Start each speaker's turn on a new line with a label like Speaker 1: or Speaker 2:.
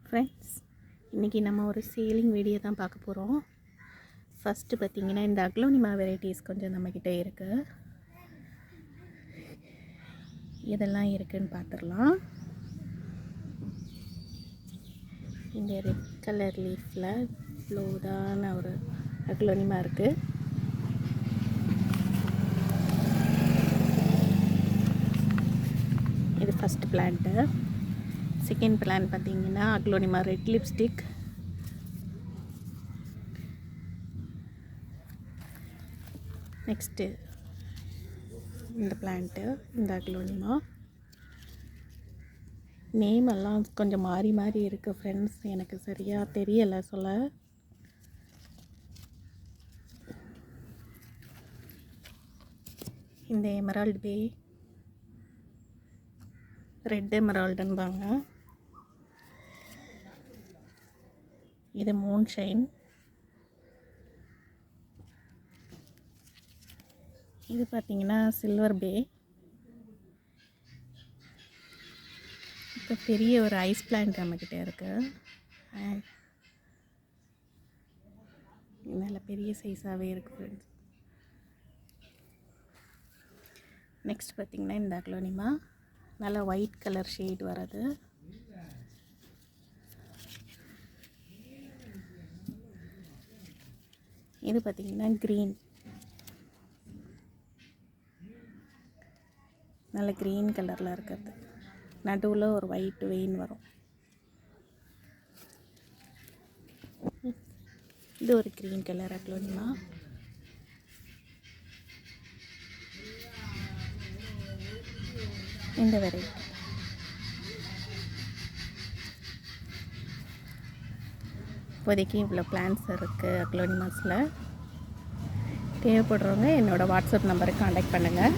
Speaker 1: Friends, இன்றைக்கி நம்ம ஒரு சேலிங் வீடியோ தான் பார்க்க போகிறோம். ஃபஸ்ட்டு பார்த்திங்கன்னா இந்த அக்லோனிமா வெரைட்டிஸ் கொஞ்சம் நம்மக்கிட்ட இருக்குது. இதெல்லாம் இருக்குதுன்னு பார்த்துடலாம். இந்த ரெட் கலர் லீஃபில் ப்ளூடான ஒரு அக்லோனிமா இருக்குது. இது ஃபஸ்ட் பிளான்ட்டு. செகண்ட் பிளான் பார்த்தீங்கன்னா அக்லோனிமா ரெட் லிப்ஸ்டிக். நெக்ஸ்ட்டு இந்த பிளான்ட்டு, இந்த அக்லோனிமா. நேம் எல்லாம் கொஞ்சம் மாறி மாறி இருக்குது ஃப்ரெண்ட்ஸ், எனக்கு சரியாக தெரியலை சொல்ல. இந்த எமரால்டு பே, ரெட் எமரால்டுன்பாங்க. இது மூன் ஷைன். இது பார்த்திங்கன்னா சில்வர் பே. இப்போ பெரிய ஒரு ஐஸ் பிளான்ட் நம்மக்கிட்ட இருக்குது. நல்ல பெரிய சைஸாகவே இருக்குது ஃப்ரெண்ட்ஸ். நெக்ஸ்ட் பார்த்திங்கன்னா இந்த அக்லோனிமா நல்லா ஒயிட் கலர் ஷேட் வர்றது. இது பார்த்திங்கன்னா க்ரீன், நல்ல க்ரீன் கலரில் இருக்கிறது. நடுவில் ஒரு ஒயிட் வெயின் வரும். இது ஒரு க்ரீன் கலர் அக்லோனிமா. இந்த வெரைட்டி இப்போதைக்கு இவ்வளோ பிளான்ஸ் இருக்குது அக்லோனிமாஸில். தேவைப்படுறவங்க என்னோடய வாட்ஸ்அப் நம்பருக்கு காண்டாக்ட் பண்ணுங்கள்.